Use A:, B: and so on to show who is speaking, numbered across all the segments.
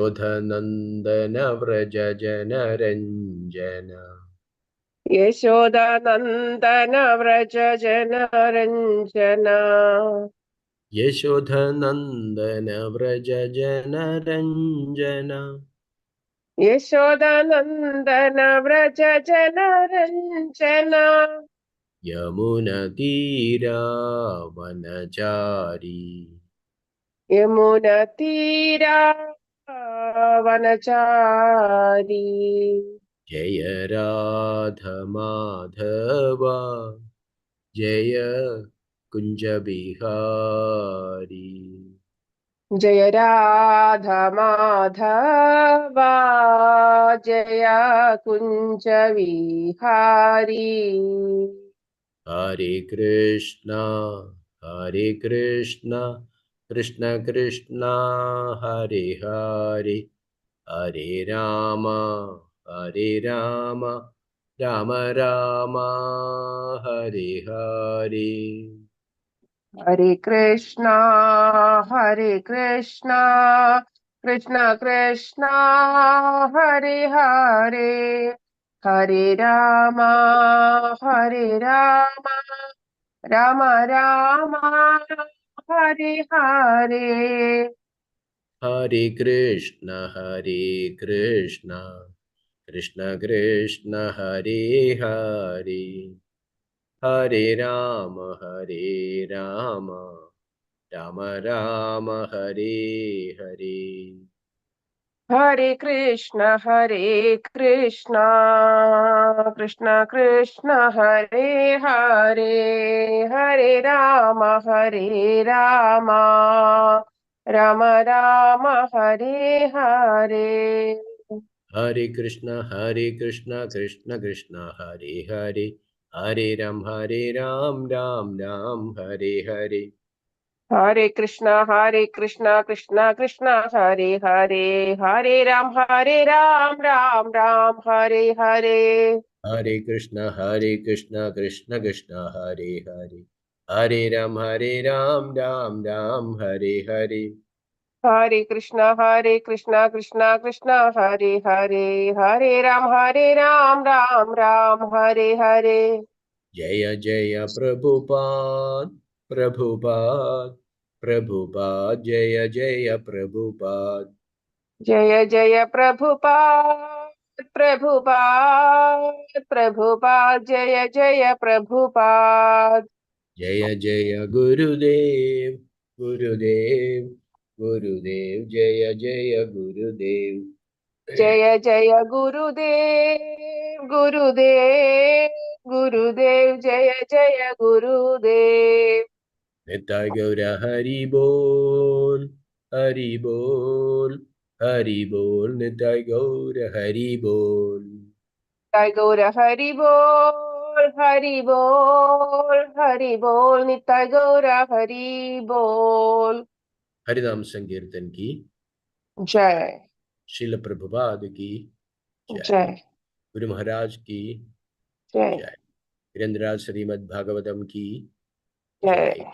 A: Yashodhanandana Vraja Janaranjana.
B: Yashodanandana Vraja Janaranjana.
A: Yashodhanandana Vraja Janaranjana.
B: Yashodanandana Vraja Janaranjana.
A: Yamuna Tira Vanachari.
B: Yamuna Tira Vanachari.
A: Jaya Radha Madhava. Jaya Kunja Bihari.
B: Jaya Radha Madhava Jaya Kunja Vihari.
A: Hare Krishna, Hare Krishna, Krishna Krishna, Hare Hare, Hare Rama, Hare Rama, Rama Rama, Hare Hare.
B: Hare Krishna, Hare Krishna, Krishna Krishna, Hare Hare, Hare Rama, Hare Rama, Rama Rama, Hare Hare.
A: Hare Krishna, Hare Krishna, Krishna Krishna, Hare Hare, Hare Rama, Hare Rama, Rama Rama, Hare Hare.
B: Hare Krishna, Hare Krishna, Krishna Krishna, Hare Hare, Hare Rama, Hare Rama, Rama Rama, Hare Hare.
A: Hare Krishna, Krishna Krishna, Hare Hare, Hare Ram, Ram Ram, Hare Hare.
B: Hare Krishna, Krishna Krishna, Hare Hare, Hare Ram, Ram Ram, Hare Hare.
A: Hare Krishna, Krishna Krishna, Hare Hare, Hare Ram, Ram Ram, Hare Hare.
B: Hare Krishna, Krishna Krishna, Hare Hare, Hare Ram, Ram Ram, Hare Hare.
A: Jaya Jaya Prabhupada, Prabhupada, Prabhupada, Jaya Jaya Prabhupada.
B: Jaya Jaya Prabhupada, Prabhupada, Prabhupada, Jaya Jaya Prabhupada.
A: Jaya Jaya Gurudev, Gurudev, Gurudev, Jaya Jaya Gurudev.
B: Jaya Jaya Gurudev, Gurudev, Gurudev, Jaya Jaya Gurudev.
A: Nitai Gaura Hari Bol, Hari Bol, Hari Bol, Nitai Gaura Hari Bol.
B: Jai Gaura Hari Bol, Hari Bol, Hari Bol, Nitai Gaura Hari Bol.
A: Harinam Sankirtan ki,
B: Jai,
A: Srila Prabhupada ki, Jai.
B: Jai,
A: Guru Maharaj ki,
B: Jai,
A: Jai. Virendraj Srimad Bhagavatam ki, Jai.
B: Jai,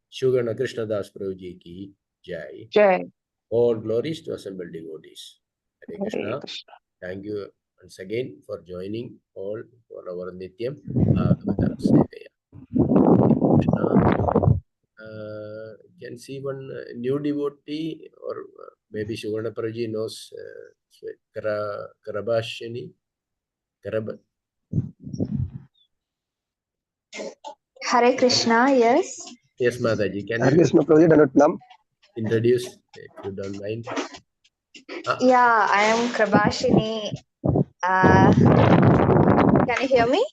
A: Shugana Krishna Das Prabhuji ki, Jai.
B: Jai.
A: All glories to assembled devotees. Hare
B: Hare
A: Krishna.
B: Krishna.
A: Thank you once again for joining all for our Nityam Bhagavata Sevaya. Krishna. Can see one new devotee or maybe Shugana Prabhuji knows Karabashini. Karab.
C: Hare Krishna, yes.
A: Yes, Mataji. Can
D: Hare
A: you
D: Krishna Prabhuji, Danutnam.
A: introduce if you don't mind?
C: Yeah, I am Krabashini. Can you hear me?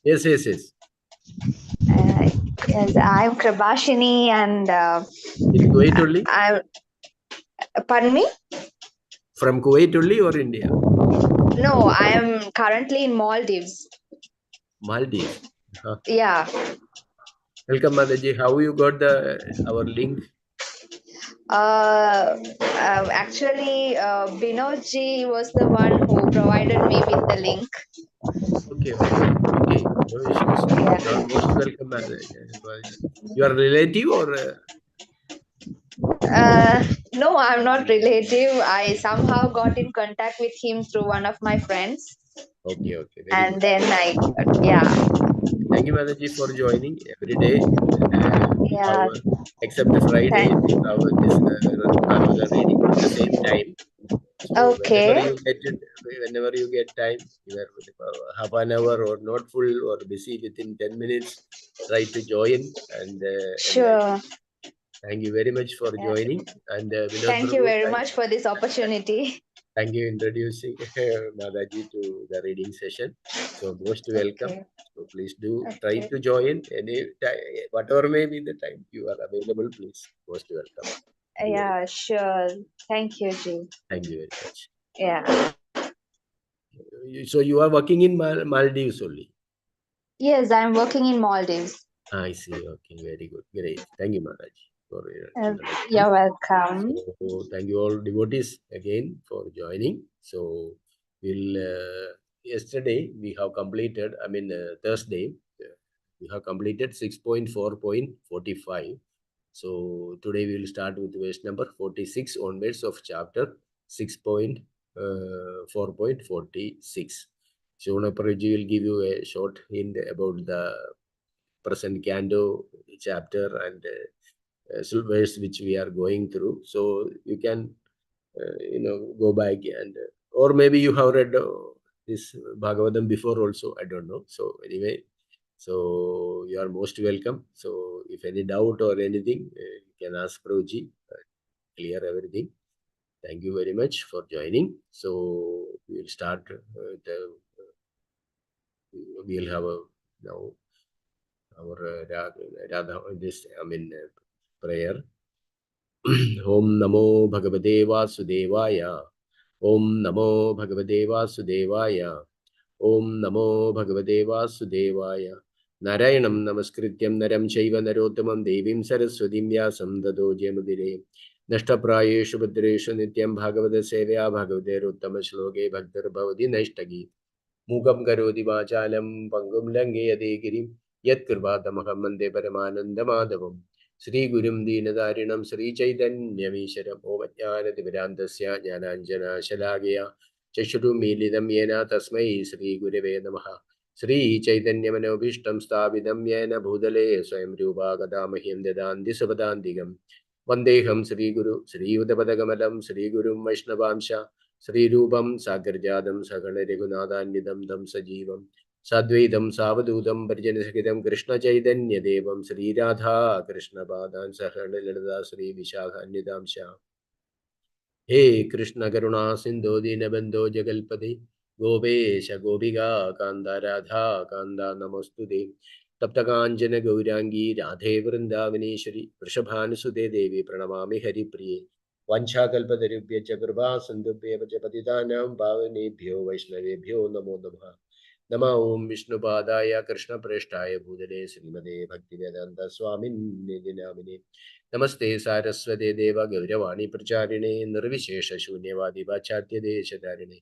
A: Yes, yes, yes.
C: Yes, I am Krabashini and
A: In Kuwait only?
C: Pardon me?
A: From Kuwait only or India?
C: No, I am currently in Maldives.
A: Maldives.
C: Yeah.
A: Welcome, Mataji. How you got our link?
C: Actually, Binodji was the one who provided me with the link.
A: Okay. No issues.
C: Yeah.
A: You are most welcome, Mataji. You are relative or?
C: No, I'm not relative. I somehow got in contact with him through one of my friends,
A: Okay, okay, very
C: and
A: good.
C: then yeah,
A: Thank you, Mataji, for joining every day. We have,
C: yeah.
A: except Friday,
C: Thank.
A: we have this Bhagavata reading at the same time. So
C: Okay,
A: whenever you get time, either with half an hour or not full or busy within 10 minutes, try to join and enlighten.
C: sure.
A: Thank you very much for
C: Yeah.
A: joining. And Vinod
C: Thank you
A: Prabhu,
C: very much for this opportunity.
A: thank you introducing Mataji to the reading session. So most welcome.
C: Okay,
A: So please do try
C: okay.
A: to join any time, whatever may be the time you are available. Please, most welcome. Thank you very,
C: Yeah, sure. Thank you, Ji.
A: thank you very much.
C: Yeah.
A: So you are working in Maldives only.
C: Yes, I'm working in Maldives.
A: I see. Okay, very good. Great. Thank you, Maharaj, for your introduction.
C: You're welcome.
A: So, thank you all devotees again for joining. So, yesterday we have completed, Thursday, we have completed 6.4.45. So, today we will start with verse number 46 onwards of chapter 6.4.46. Shonaparji will give you a short hint about the present canto chapter and verse which we are going through. So you can, go back and, or maybe you have read this Bhagavatam before also. I don't know. So anyway, so you are most welcome. So if any doubt or anything, you can ask Prabhuji, clear everything. Thank you very much for joining. So we will start. We'll have a now our Radha, this prayer. Om Namo Bhagavate Vasudevaya. Om Namo Bhagavate Vasudevaya. Om Namo Bhagavate Vasudevaya. Narayanam Namaskrityam Naram Chaiva Narottamam Devim Saraswatim Vyasam Dado Jemudire. Nashtaprayeshu Bhadreshu Nityam Bhagavata Sevaya Bhagavate Ruttama Shloke Bhaktar Bhavati Nashtagi. Mukam Karoti Vachalam Pangum Lange Yadegirim Yat Kripatamaham Mande Paramanandamadavam Sri Gurum Deenadarinam Sri Chaitanyamishram Ovatyanativirandasya Jnananjana Shalagaya Chashuru Milidam Yena Tasmai Sri Gurave Namaha Sri Chaitanyamanoਭീഷ്ടം സ്ഥാപിതം യേന ഭൂതലേ സ്വയം രൂപാഗതാമഹ്യം ദദാന്തി സുപദാന്തികം വന്ദേഹം ശ്രീഗുരു ശ്രീയുതപദകമലം ശ്രീഗുരും വൈഷ്ണവാംശ ശ്രീരൂപം സാഗരജാതം സഗണ രഘുനാഥാന്വിതം തം സജീവം സാദ്വൈതം സാവധൂതം പരിജനസഹിതം കൃഷ്ണചൈതന്യദേവം ശ്രീരാധാ കൃഷ്ണപാദാൻ സഹണ ലളിതാ ശ്രീ വിശാഖാന്വിതാംശ हे कृष्ण करुणा सिंधु दीनबंधो जगल्पते गोपेश गोपिका कांदा राधा कांदा नमोस्तुते तप्त कांचन गौरांगी राधे वृंदावनेश्वरी वृषभानुसुते देवी प्रणमामि हरिप्रिये वाञ्छाकल्पतरुभ्यश्च कृपा सिन्धुभ्येव च पतितानां पावनेभ्यो वैष्णवेभ्यो नमो नमः नमः ओं विष्णुपादाय कृष्णप्रेष्ठाय भूतले श्रीमते भक्तिवेदान्त स्वामिन्निधि नामिने नमस्ते सारस्वते देव गौरवाणी प्रचारिणे निर्विशेष शून्यवादी पाश्चात्य देशधारिणे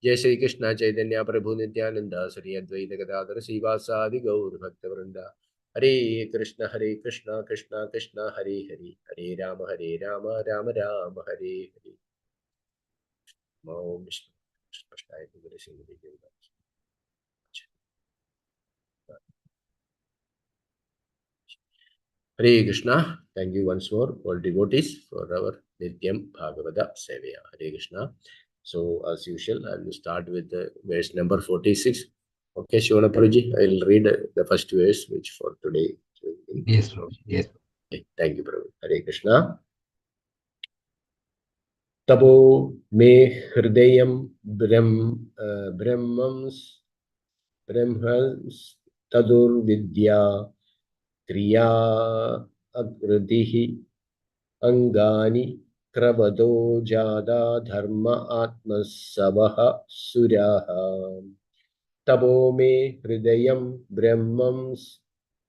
A: जय श्री कृष्ण चैतन्य प्रभु नित्यानंद श्री अद्वैत गदाधर श्रीवासादि गौर भक्तवृंद हरे कृष्ण कृष्ण कृष्ण हरे हरे हरे राम राम राम हरे हरे ओम विष्णु कृष्णाय भूतले श्रीमते Devdas Hare Krishna. Thank you once more, all devotees, for our Nityam Bhagavata Sevaya. Hare Krishna. So, as usual, I will start with the verse number 46. Okay, Shivana Prabhuji, I will read the first verse, which for today.
D: Yes, Lord. Yes.
A: Okay, thank you, Prabhu. Hare Krishna. Tabo me hridayam brahmans tadur vidya kriya agradihi Angani Kravado Jada Dharma Atmasavaha Suraha Tabo me Hridayam Brahmams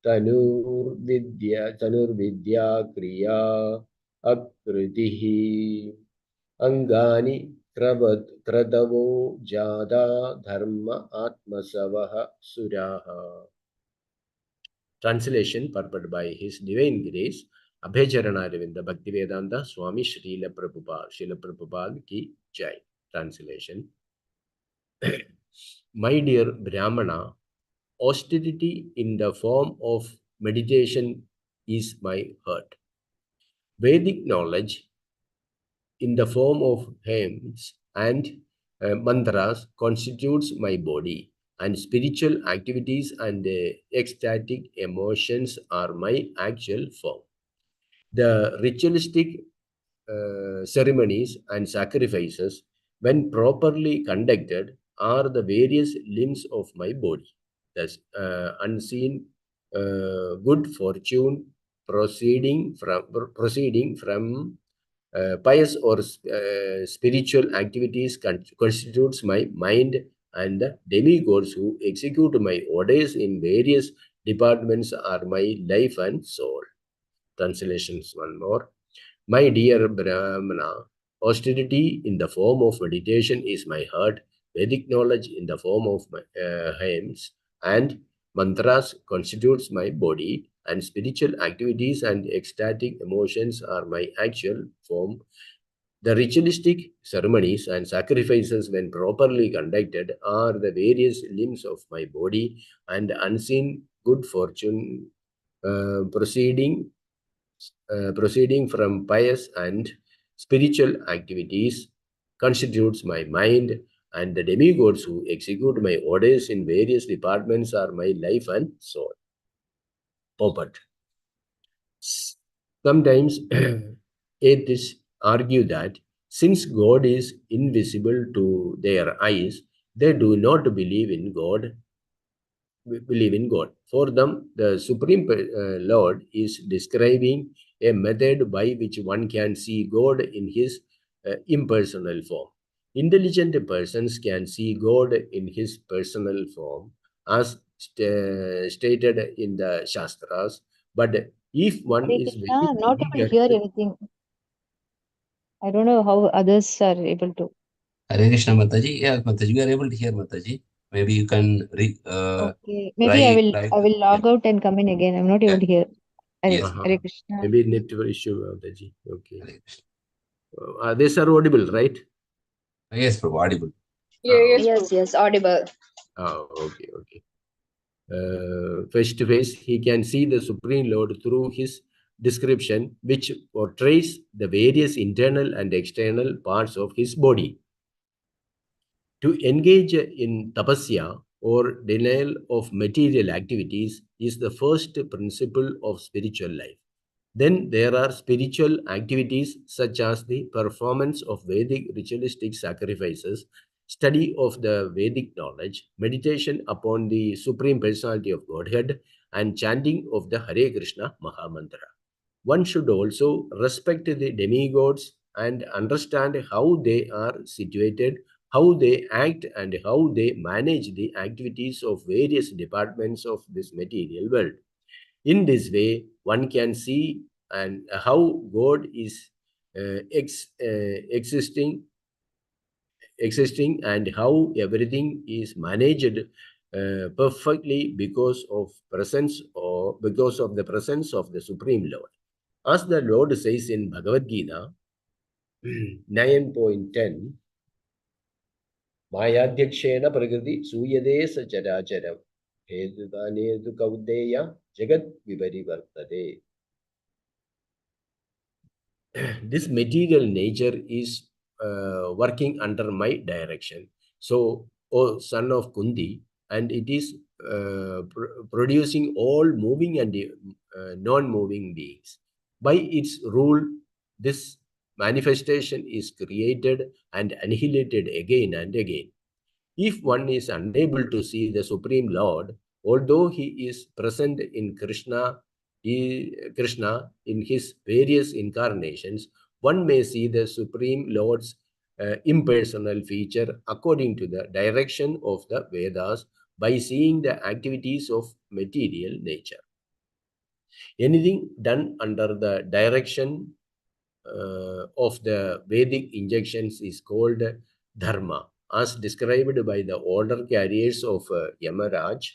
A: Tanur Vidya Kriya Akritihi Angani Kradavo Jada Dharma Atmasavaha Suraha. Translation purported by His Divine Grace. Abhay Charanaravinda Bhaktivedanta Swami Srila Prabhupada ki Jai. Translation. My dear Brahmana, austerity in the form of meditation is my heart. Vedic knowledge in the form of hymns and mantras constitutes my body, and spiritual activities and ecstatic emotions are my actual form. The ritualistic ceremonies and sacrifices, when properly conducted, are the various limbs of my body. Thus, unseen good fortune proceeding from pious or spiritual activities constitutes my mind, and the demigods who execute my orders in various departments are my life and soul. Translations one more. My dear Brahmana, austerity in the form of meditation is my heart, Vedic knowledge in the form of my, hymns and mantras constitutes my body, and spiritual activities and ecstatic emotions are my actual form. The ritualistic ceremonies and sacrifices, when properly conducted, are the various limbs of my body, and unseen good fortune proceeding from pious and spiritual activities constitutes my mind, and the demigods who execute my orders in various departments are my life and soul. Popat. Sometimes atheists argue that since God is invisible to their eyes, they do not believe in God. For them, the Supreme Lord is describing a method by which one can see God in his impersonal form. Intelligent persons can see God in his personal form, as stated in the Shastras. But if one
E: Hare
A: is
E: Krishna,
A: very
E: I'm not able to
A: eager,
E: hear anything. I don't know how others are able to.
D: Hare Krishna Mataji. Yeah, Mataji, we are able to hear Mataji. Maybe you can
E: Okay, maybe I
D: try,
E: will
D: try.
E: I will
D: Yeah,
E: log out and come in again. I'm not
D: yeah,
E: able to hear. Hare,
D: yes.
E: Hare Krishna.
A: maybe network issue, Mataji. Okay.
D: Hare Krishna.
A: These are audible, right?
D: Yes, Prabhu, audible.
B: Yes,
C: Yes, yes, audible.
A: Okay, okay. Face to face, he can see the Supreme Lord through his description, which portrays the various internal and external parts of his body. To engage in tapasya or denial of material activities is the first principle of spiritual life. Then there are spiritual activities such as the performance of Vedic ritualistic sacrifices, study of the Vedic knowledge, meditation upon the Supreme Personality of Godhead, and chanting of the Hare Krishna Mahamantra. One should also respect the demigods and understand how they are situated, how they act, and how they manage the activities of various departments of this material world. In this way, one can see and how God is existing and how everything is managed perfectly because of presence or because of the presence of the Supreme Lord. As the Lord says in Bhagavad Gita 9.10, Mayadhyakshena prakriti suyade sacharacharam hedutanedu kaudeya jagat viparivartate. This material nature is working under my direction. So, O son of Kundi, and it is producing all moving and non-moving beings. By its rule, this manifestation is created and annihilated again and again. If one is unable to see the Supreme Lord, although he is present in Krishna in his various incarnations, one may see the Supreme Lord's impersonal feature according to the direction of the Vedas by seeing the activities of material nature. Anything done under the direction of the Vedic injunctions is called dharma, as described by the order carriers of Yamaraj,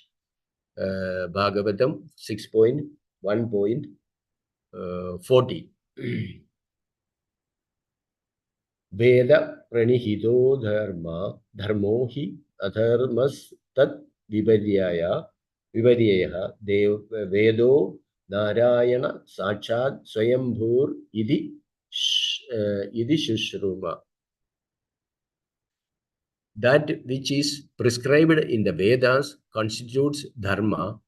A: Bhagavatam 6.1. 40. Veda pranihito dharmo hi adharmas tat viparyaya vedo narayana sachat swayambhur idi shushruma. That which is prescribed in the Vedas constitutes dharma,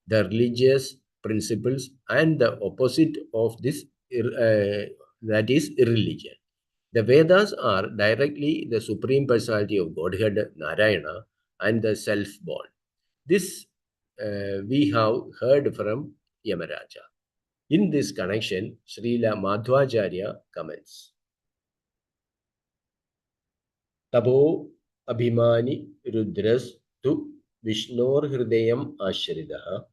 A: the religious principles, and the opposite of this, that is irreligion. The Vedas are directly the Supreme Personality of Godhead, Narayana, and the self-born. This we have heard from Yamaraja. In this connection, Srila Madhvacharya comments, Tabo Abhimani Rudras tu Vishnor Hridayam Ashridaha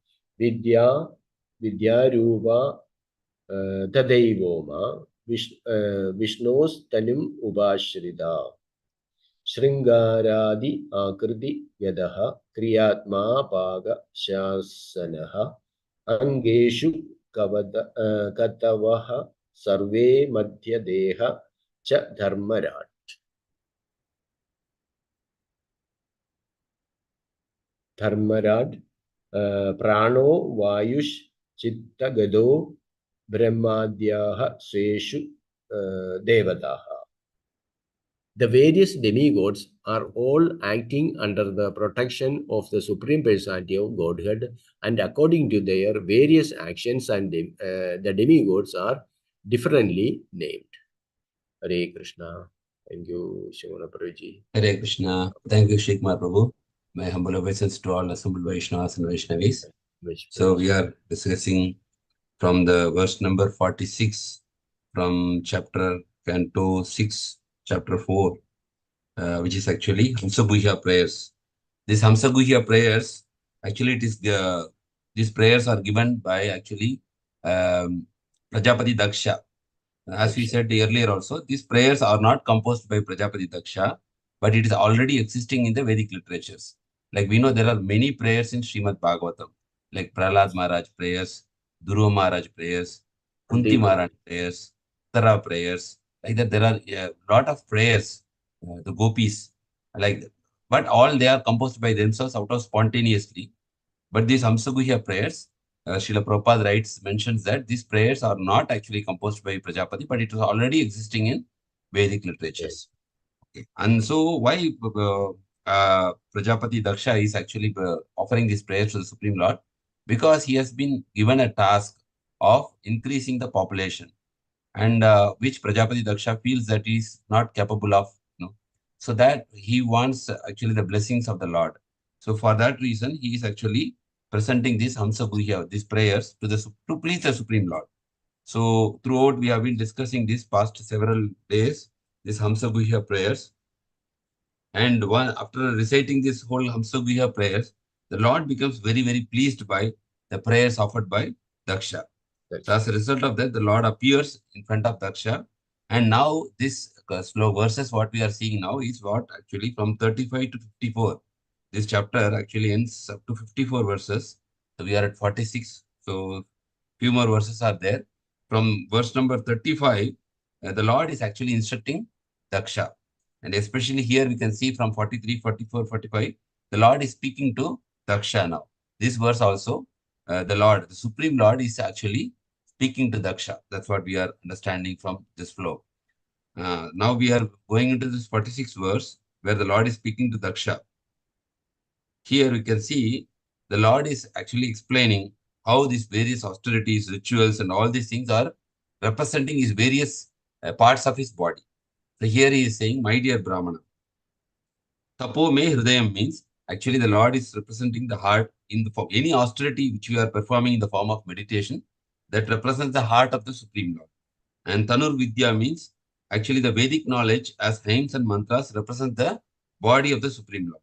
A: Vidyarupa Tadaivoma Vishnos Tanim Ubashrida Shringaradi Akriti Yadaha Kriyatma Paga Shasanaha Angeshu Katavaha Sarve Madhya Deha Cha Dharmarat. Dharmarad, Prano, Vayush, Chitta Gado, Brahmadhyaha, Sveshu, Devataha. The various demigods are all acting under the protection of the Supreme Personality of Godhead, and according to their various actions, and the demigods are differently named. Hare Krishna. Thank you, Shivana Prabhuji.
D: Hare Krishna. Thank you, Shikmar Prabhu. My humble obeisance to all assembled Vaishnavas and Vaishnavis. So we are discussing from the verse number 46 from chapter Canto 6, chapter 4, which is actually HALSA-GUHYA prayers. These HALSA-GUHYA prayers, actually it is these prayers are given by actually Prajapati DAKŠA. As we said earlier also, these prayers are not composed by Prajapati DAKŠA, but it is already existing in the Vedic literatures. Like we know there are many prayers in Srimad Bhagavatam, like Prahlad Maharaj prayers, Dhruva Maharaj prayers, Kunti Maharaj prayers, Tara prayers. Like that, there are a lot of prayers, the gopis, like that. But all they are composed by themselves out of spontaneously. But these HALSA-GUHYA prayers, Srila Prabhupada mentions that these prayers are not actually composed by Prajapati, but it was already existing in Vedic literatures. Okay. And so why Prajapati DAKŠA is actually offering these prayers to the Supreme Lord? Because he has been given a task of increasing the population, and which Prajapati DAKŠA feels that he is not capable of, so that he wants actually the blessings of the Lord. So for that reason, he is actually presenting these HALSA-GUHYA, these prayers to please the Supreme Lord. So throughout we have been discussing this past several days, these HALSA-GUHYA prayers. And after reciting this whole HALSA-GUHYA prayers, the Lord becomes very, very pleased by the prayers offered by DAKŠA. So as a result of that, the Lord appears in front of DAKŠA. And now this slow verses, what we are seeing now is what actually from 35 to 54. This chapter actually ends up to 54 verses. So we are at 46. So few more verses are there. From verse number 35, the Lord is actually instructing DAKŠA. And especially here we can see from 43, 44, 45, the Lord is speaking to DAKŠA now. This verse also, the Supreme Lord is actually speaking to DAKŠA. That's what we are understanding from this flow. Now we are going into this 46th verse where the Lord is speaking to DAKŠA. Here we can see the Lord is actually explaining how these various austerities, rituals, and all these things are representing his various parts of his body. So here he is saying, my dear Brahmana, Tapo me hridayam means actually the Lord is representing the heart in the form. Any austerity which we are performing in the form of meditation, that represents the heart of the Supreme Lord. And Tanur Vidya means actually the Vedic knowledge as hymns and mantras represent the body of the Supreme Lord.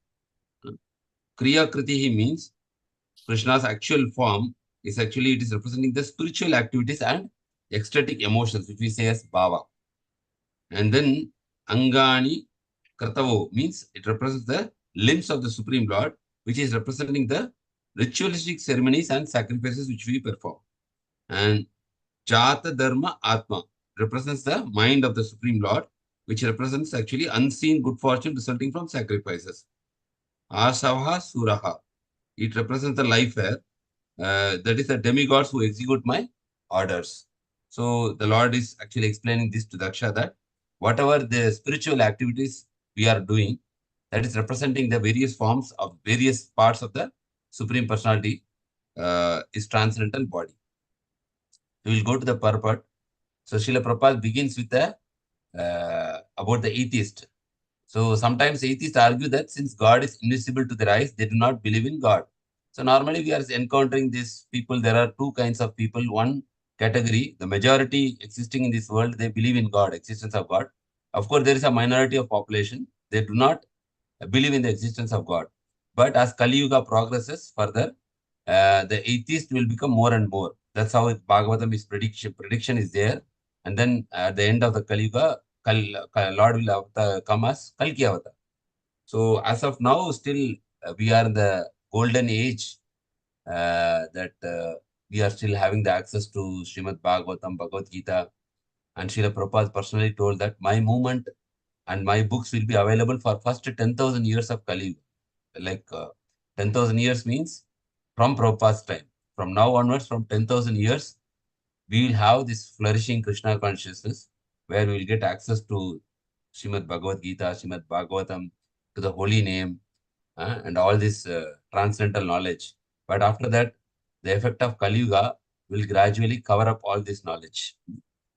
D: Kriya Kritihi means Krishna's actual form is actually, it is representing the spiritual activities and ecstatic emotions, which we say as bhava. And then Angani Kratavo means it represents the limbs of the Supreme Lord, which is representing the ritualistic ceremonies and sacrifices which we perform. And Chata Dharma Atma represents the mind of the Supreme Lord, which represents actually unseen good fortune resulting from sacrifices. Asavaha Suraha. It represents the life air. That is the demigods who execute my orders. So the Lord is actually explaining this to Daksha, that whatever the spiritual activities we are doing, that is representing the various forms of various parts of the Supreme Personality, is transcendental body. We will go to the purport. So Srila Prabhupada begins with the about the atheist. So sometimes atheists argue that since God is invisible to their eyes, they do not believe in God. So normally we are encountering these people. There are two kinds of people. One category, the majority existing in this world, they believe in God, existence of God. Of course, there is a minority of population. They do not believe in the existence of God. But as Kali Yuga progresses further, the atheist will become more and more. That's how Bhagavatam is prediction is there. And then at the end of the Kali Yuga, Lord will come as Kalki Avatar. So as of now, still we are in the golden age, that we are still having the access to Srimad Bhagavatam, Bhagavad Gita. And Srila Prabhupada personally told that my movement and my books will be available for first 10,000 years of Kali Yuga. Like 10,000 years means from Prabhupada's time. From now onwards, from 10,000 years, we will have this flourishing Krishna consciousness, where we will get access to Srimad Bhagavad Gita, Srimad Bhagavatam, to the holy name, and all this transcendental knowledge. But after that, the effect of Kali Yuga will gradually cover up all this knowledge.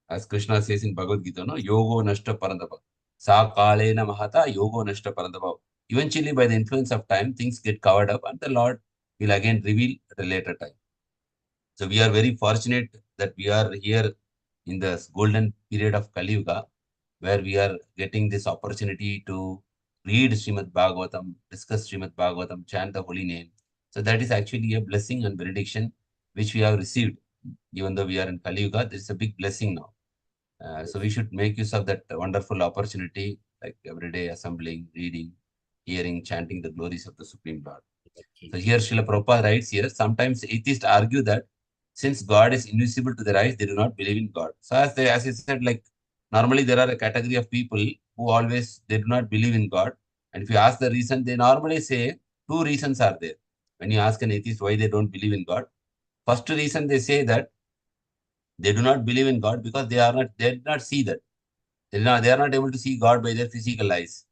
D: As Krishna says in Bhagavad Gita, no, Yogo Nashta Parandapa. Sa Kalena Mahata Yogo Nashta Parandapa. Eventually, by the influence of time, things get covered up and the Lord will again reveal at a later time. So we are very fortunate that we are here in the golden period of Kali Yuga, where we are getting this opportunity to read Srimad Bhagavatam, discuss Srimad Bhagavatam, chant the holy name. So that is actually a blessing and benediction which we have received. Even though we are in Kali Yuga, there is a big blessing now. So we should make use of that wonderful opportunity, like every day assembling, reading, hearing, chanting the glories of the Supreme Lord. So here Srila Prabhupada writes here, sometimes atheists argue that since God is invisible to their eyes, they do not believe in God. So as I said, like normally there are a category of people who always, they do not believe in God. And if you ask the reason, they normally say two reasons are there. When you ask an atheist why they don't believe in God, first reason they say that they do not believe in God because they did not see that. They are not able to see God by their physical eyes.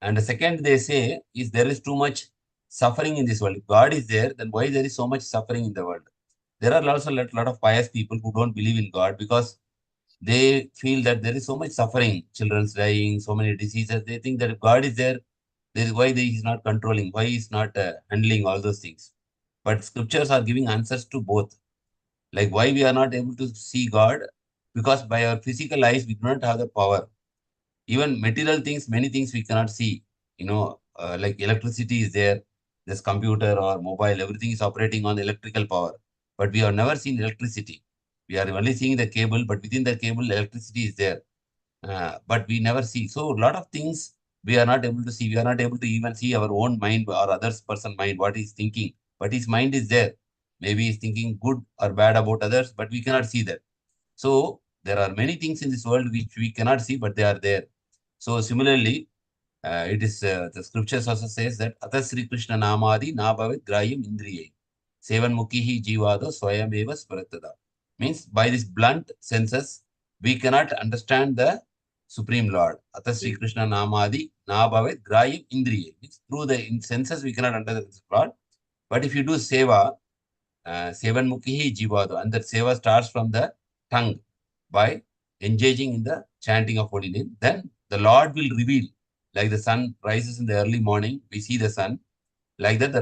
D: And the second they say is there is too much suffering in this world. If God is there, then why there is so much suffering in the world? There are also a lot of pious people who don't believe in God because they feel that there is so much suffering, children's dying, so many diseases. They think that if God is there, there is why he is not controlling, why he is not handling all those things. But scriptures are giving answers to both. Like why we are not able to see God, because by our physical eyes we do not have the power. Even material things, many things we cannot see. Like electricity is there, this computer or mobile, everything is operating on electrical power. But we have never seen electricity. We are only seeing the cable, but within the cable, electricity is there. But we never see. So a lot of things we are not able to see. We are not able to even see our own mind or others person mind, what he's thinking. But his mind is there. Maybe he's thinking good or bad about others, but we cannot see that. So there are many things in this world which we cannot see, but they are there. So similarly, it is the scriptures also says that Atha Sri Krishna Namadi Nabhavit Grayam Indriye Sevan Mukhihi Jivado Swayameva Sparatada. Means by this blunt senses, we cannot understand the Supreme Lord. Atha Sri Krishna Namadi Nabhavit Grayam Indriye. Means through the senses we cannot understand the Lord. But if you do seva, Sevan Mukhihi Jivado, and that seva starts from the tongue by engaging in the chanting of holy name, then the Lord will reveal. Like the sun rises in the early morning, we see the sun. Like that, the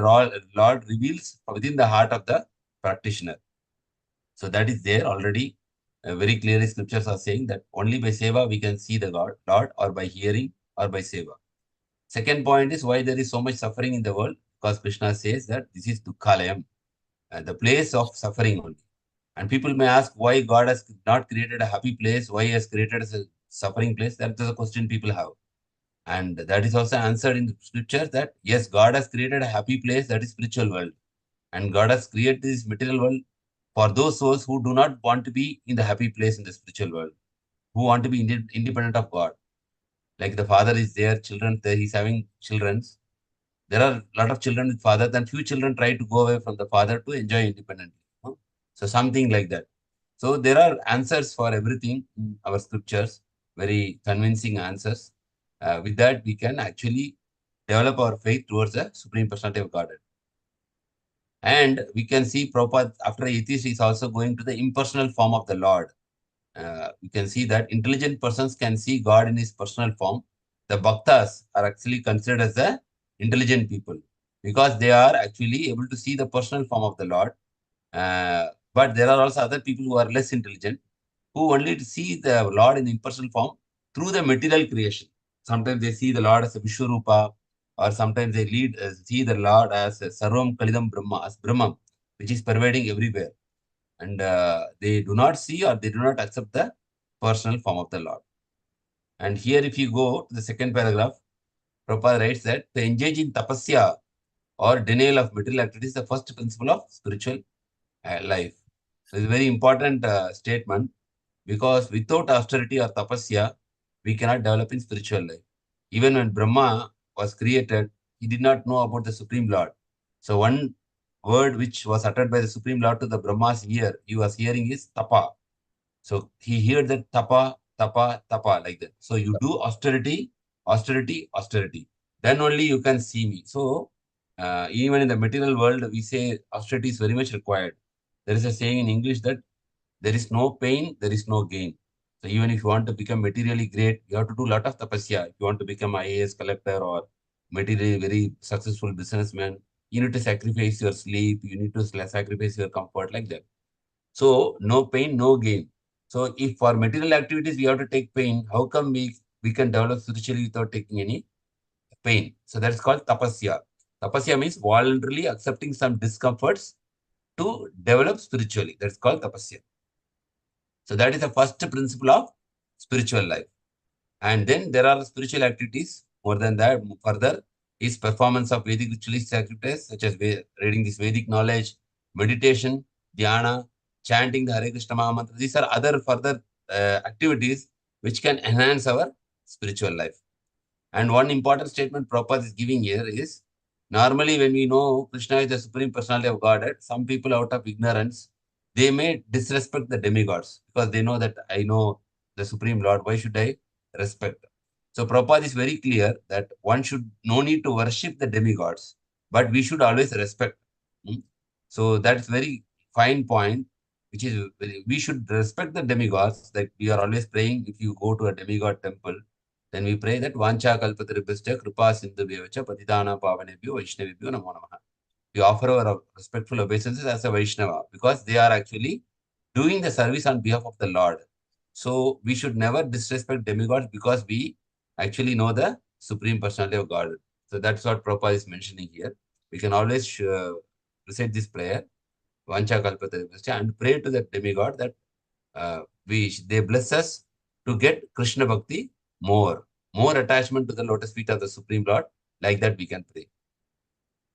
D: Lord reveals within the heart of the practitioner. So that is there already. Very clearly, scriptures are saying that only by seva we can see the Lord, or by hearing, or by seva. Second point is why there is so much suffering in the world, because Krishna says that this is Dukkhalayam, the place of suffering only. And people may ask why God has not created a happy place, why he has created a suffering place. That is a question people have. And that is also answered in the scripture that yes, God has created a happy place, that is spiritual world. And God has created this material world for those souls who do not want to be in the happy place in the spiritual world, who want to be independent of God. Like the father is there, children there, he's having children. There are a lot of children with father, then few children try to go away from the father to enjoy independently. So something like that. So there are answers for everything in our scriptures, very convincing answers. With that, we can actually develop our faith towards the Supreme Personality of Godhead. And we can see Prabhupada, after atheist, is also going to the impersonal form of the Lord. We can see that intelligent persons can see God in his personal form. The bhaktas are actually considered as the intelligent people because they are actually able to see the personal form of the Lord. But there are also other people who are less intelligent, who only see the Lord in impersonal form through the material creation. Sometimes they see the Lord as a Vishwarupa, or sometimes they see the Lord as a Sarvam Kalidam Brahma, as Brahma, which is pervading everywhere. And they do not see or they do not accept the personal form of the Lord. And here, if you go to the second paragraph, Prabhupada writes that to engage in tapasya or denial of material activity is the first principle of spiritual life. So it's a very important statement because without austerity or tapasya, we cannot develop in spiritual life. Even when Brahma was created, he did not know about the Supreme Lord. So one word which was uttered by the Supreme Lord to the Brahma's ear, he was hearing is tapa. So he heard that tapa, tapa, tapa like that. So you do austerity, austerity, austerity. Then only you can see me. So even in the material world, we say austerity is very much required. There is a saying in English that there is no pain, there is no gain. So even if you want to become materially great, you have to do a lot of tapasya. If you want to become IAS collector or materially very successful businessman, you need to sacrifice your sleep, you need to sacrifice your comfort like that. So no pain, no gain. So if for material activities we have to take pain, how come we can develop spiritually without taking any pain? So that's called tapasya. Tapasya means voluntarily accepting some discomforts to develop spiritually. That's called tapasya. So that is the first principle of spiritual life. And then there are spiritual activities. More than that, further is performance of Vedic ritualistic activities such as reading this Vedic knowledge, meditation, dhyana, chanting the Hare Krishna Maha Mantra. These are other further activities which can enhance our spiritual life. And one important statement Prabhupada is giving here is, normally when we know Krishna is the Supreme Personality of Godhead, some people out of ignorance, they may disrespect the demigods because they know that I know the Supreme Lord, why should I respect? So Prabhupada is very clear that one should no need to worship the demigods, but we should always respect. So that's very fine point, which is we should respect the demigods. Like we are always praying, if you go to a demigod temple, then we pray that Vancha Kalpataribhascha Kripa Sindhu Bevacha Patidana Pavanebhyo Vaishnavibhyo Namo Namaha. We offer our respectful obeisances as a Vaishnava because they are actually doing the service on behalf of the Lord. So we should never disrespect demigods because we actually know the Supreme Personality of God. So that's what Prabhupada is mentioning here. We can always recite this prayer, Vancha Kalpataribhascha, and pray to the demigod that they bless us to get Krishna Bhakti more attachment to the lotus feet of the Supreme Lord. Like that we can pray.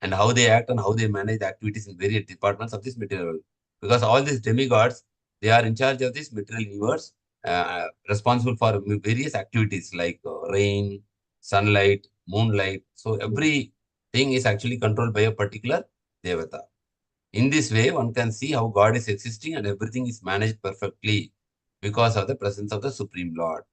D: And how they act and how they manage the activities in various departments of this material world. Because all these demigods, they are in charge of this material universe, responsible for various activities like rain, sunlight, moonlight. So everything is actually controlled by a particular devata. In this way, one can see how God is existing and everything is managed perfectly because of the presence of the Supreme Lord.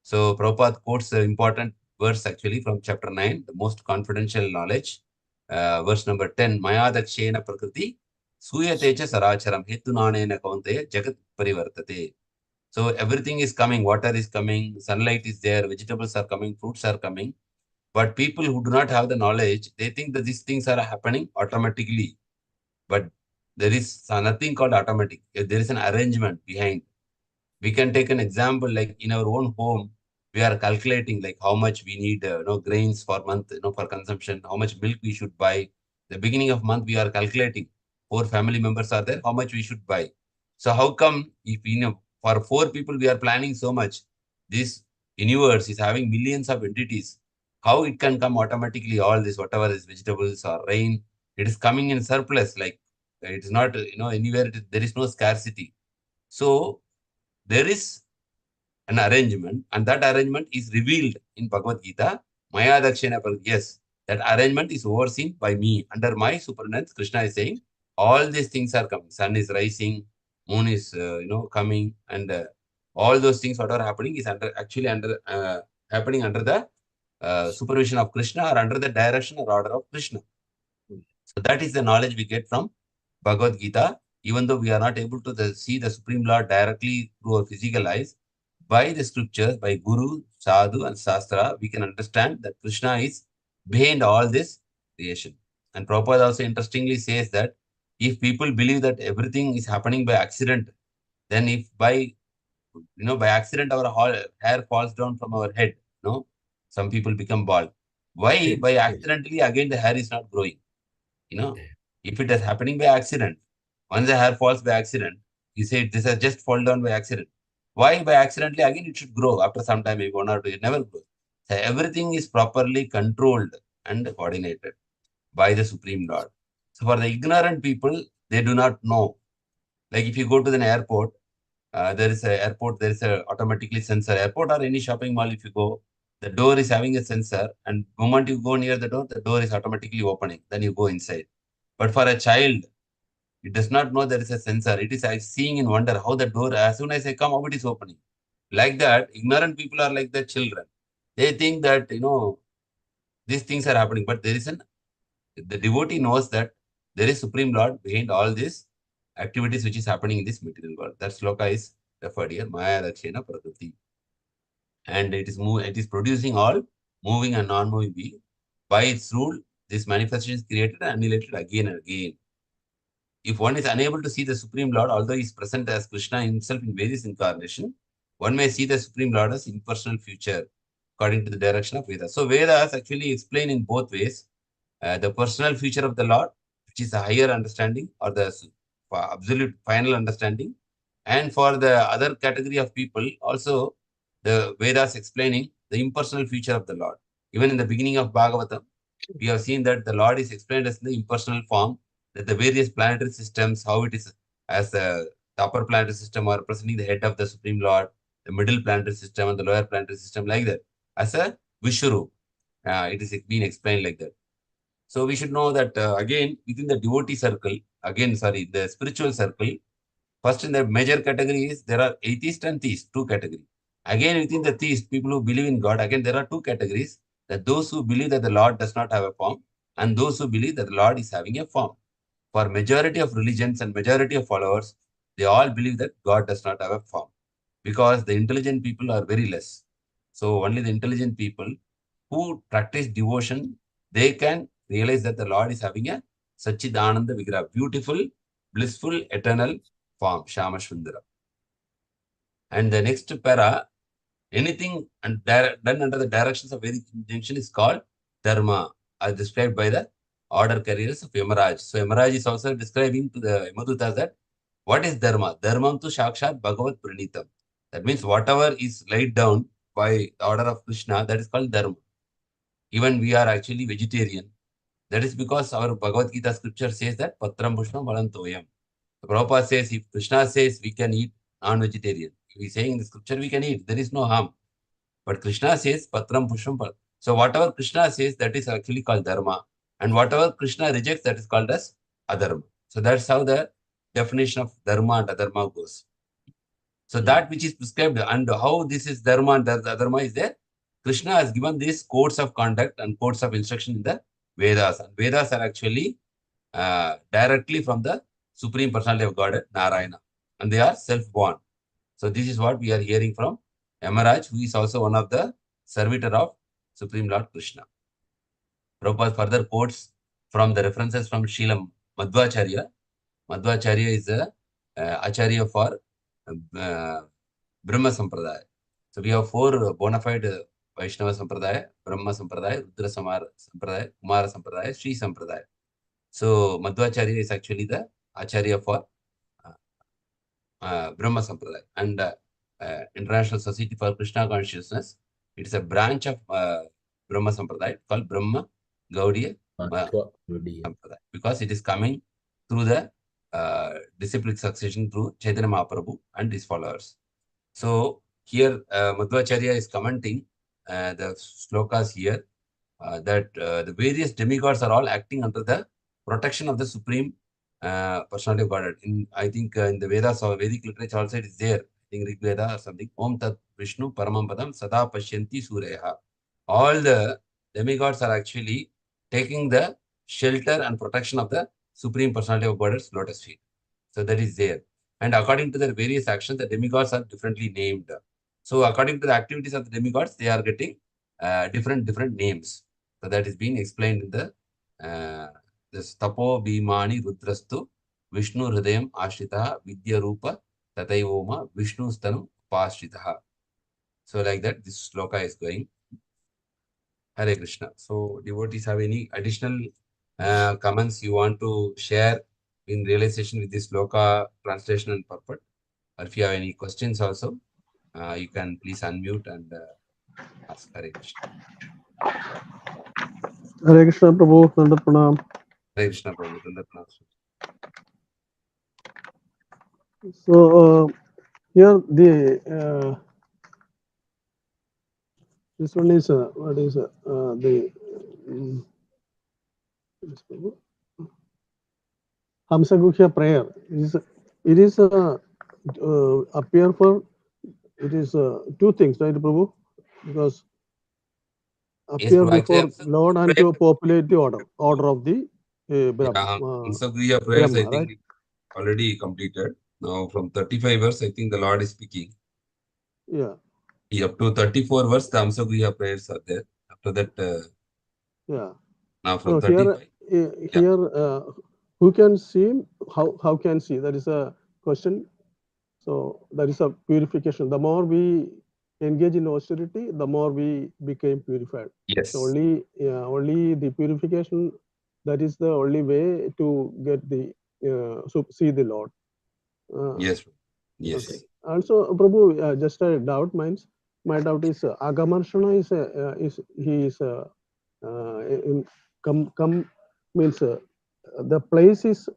D: So Prabhupada quotes an important verse actually from chapter 9, the most confidential knowledge, verse number 10, Maya dakshena prakriti suyatecha saracharam hetunanena kaunteya jagat parivartate. So everything is coming, water is coming, sunlight is there, vegetables are coming, fruits are coming. But people who do not have the knowledge, they think that these things are happening automatically. But there is nothing called automatic. There is an arrangement behind. We can take an example like in our own home, we are calculating like how much we need grains for month, for consumption, how much milk we should buy. The beginning of month, we are calculating. 4 family members are there, how much we should buy. So how come if for 4 people we are planning so much, this universe is having millions of entities, how it can come automatically all this, whatever is vegetables or rain, it is coming in surplus like It is not, anywhere, there is no scarcity. So there is an arrangement, and that arrangement is revealed in Bhagavad Gita. Maya Dakshina, yes, that arrangement is overseen by me. Under my superintendence, Krishna is saying, all these things are coming. Sun is rising, moon is, coming, and all those things what are happening is happening under the supervision of Krishna, or under the direction or order of Krishna. So that is the knowledge we get from Bhagavad Gita. Even though we are not able to see the Supreme Lord directly through our physical eyes, by the scriptures, by Guru, Sadhu, and Shastra, we can understand that Krishna is behind all this creation. And Prabhupada also interestingly says that if people believe that everything is happening by accident, then if by accident our hair falls down from our head, some people become bald. Why by accidentally again the hair is not growing? If it is happening by accident, once the hair falls by accident, you say this has just fallen down by accident. Why by accidentally again it should grow after some time, maybe 1 or 2, it never grows. So everything is properly controlled and coordinated by the Supreme Lord. So for the ignorant people, they do not know. Like if you go to an airport, there is a automatically sensor. Airport or any shopping mall, if you go, the door is having a sensor, and the moment you go near the door is automatically opening. Then you go inside. But for a child, it does not know there is a sensor. It is seeing in wonder how the door, as soon as I come, how it is opening. Like that, ignorant people are like the children. They think that, these things are happening, but the devotee knows that there is Supreme Lord behind all these activities which is happening in this material world. That sloka is referred here, Maya Dakshina Prakriti. And it is producing all moving and non-moving being. By its rule, this manifestation is created and annihilated again and again. If one is unable to see the Supreme Lord, although he is present as Krishna himself in various incarnations, one may see the Supreme Lord as impersonal future, according to the direction of Vedas. So Vedas actually explain in both ways the personal future of the Lord, which is a higher understanding, or the absolute final understanding. And for the other category of people, also the Vedas explaining the impersonal future of the Lord. Even in the beginning of Bhagavatam, we have seen that the Lord is explained as the impersonal form, that the various planetary systems, how it is as the upper planetary system are representing the head of the Supreme Lord, the middle planetary system and the lower planetary system, like that. As a Vishwarup, it is being explained like that. So we should know that again, within the devotee circle, the spiritual circle, first in the major category is there are atheist and theist, two categories. Again, within the theist, people who believe in God, again, there are two categories, that those who believe that the Lord does not have a form, and those who believe that the Lord is having a form. For majority of religions and majority of followers, they all believe that God does not have a form, because the intelligent people are very less. So only the intelligent people who practice devotion, they can realize that the Lord is having a Satchidananda Vigraha, beautiful, blissful, eternal form, Shama Shundara. And the next para, anything done under the directions of Vedic injunction is called Dharma, as described by the order carriers of Yamaraj. So Yamaraj is also describing to the Yamadutas that what is Dharma? Dharmam tu Shakshat Bhagavat Pranitam. That means whatever is laid down by the order of Krishna, that is called Dharma. Even we are actually vegetarian. That is because our Bhagavad Gita scripture says that Patram Pushpam Phalam Toyam. The Prabhupada says, if Krishna says we can eat non-vegetarian, if he's saying in the scripture we can eat, there is no harm. But Krishna says Patram Pushpam Phalam. So whatever Krishna says, that is actually called Dharma. And whatever Krishna rejects, that is called as Adharma. So that's how the definition of Dharma and Adharma goes. So that which is prescribed, and how this is Dharma and Adharma is there. Krishna has given these codes of conduct and codes of instruction in the Vedas. And Vedas are actually directly from the Supreme Personality of Godhead, Narayana. And they are self-born. So this is what we are hearing from Yamaraj, who is also one of the servitor of Supreme Lord Krishna. Prabhupada further quotes from the references from Srila Madhvacharya. Madhvacharya is the Acharya for Brahma Sampradaya. So we have four bona fide Vaishnava Sampradaya, Brahma Sampradaya, Rudra Sampradaya, Kumara Sampradaya, Sri Sampradaya. So Madhvacharya is actually the Acharya for Brahma Sampradaya. And International Society for Krishna Consciousness, it is a branch of Brahma Sampradaya called Brahma Gaudiya Sampradaya, because it is coming through the disciplic succession through Chaitanya Mahaprabhu and his followers. So here Madhvacharya is commenting the slokas here that the various demigods are all acting under the protection of the Supreme Personality of Godhead. I think in the Vedas or Vedic literature also it is there. I think Rig Veda or something. Om Tat Vishnu Paramam Padam Sada Pashyanti Suryaha. All the demigods are actually taking the shelter and protection of the Supreme Personality of Godhead's lotus feet. So that is there. And according to their various actions, the demigods are differently named. So according to the activities of the demigods, they are getting different names. So that is being explained in the this Tapo Bhimani Rudrastu Vishnu Hridayam Ashritaha Vidya Rupa Tatayoma Vishnu Stanu Pashritaha. So like that, this sloka is going. Hare Krishna. So devotees have any additional comments you want to share in realization with this sloka translation and purport? Or if you have any questions also, you can please unmute and ask. Hare Krishna.
F: Hare Krishna Prabhu, Nanda Pranam.
D: Hare Krishna Prabhu, Nanda Pranam.
F: So here the this one is what is the HALSA-GUHYA prayer. It is appear for it is two things, right, Prabhu? Because appear before Lord and to populate the order of the Brahma.
D: HALSA-GUHYA prayers,
F: Brahma,
D: I think,
F: right?
D: already completed. Now from 35 verse, I think the Lord is speaking.
F: Yeah.
D: Up to 34 verse, the HALSA-GUHYA prayers are there. After that,
F: yeah.
D: now from
F: So
D: 35.
F: Here, who can see? How can see? That is a question. So that is a purification. The more we engage in austerity, the more we became purified.
D: Yes.
F: So only the purification. That is the only way to get the see the Lord.
D: Yes. Yes.
F: Okay. Also, Prabhu, just a doubt. My doubt is Agamarshana is he is means the place is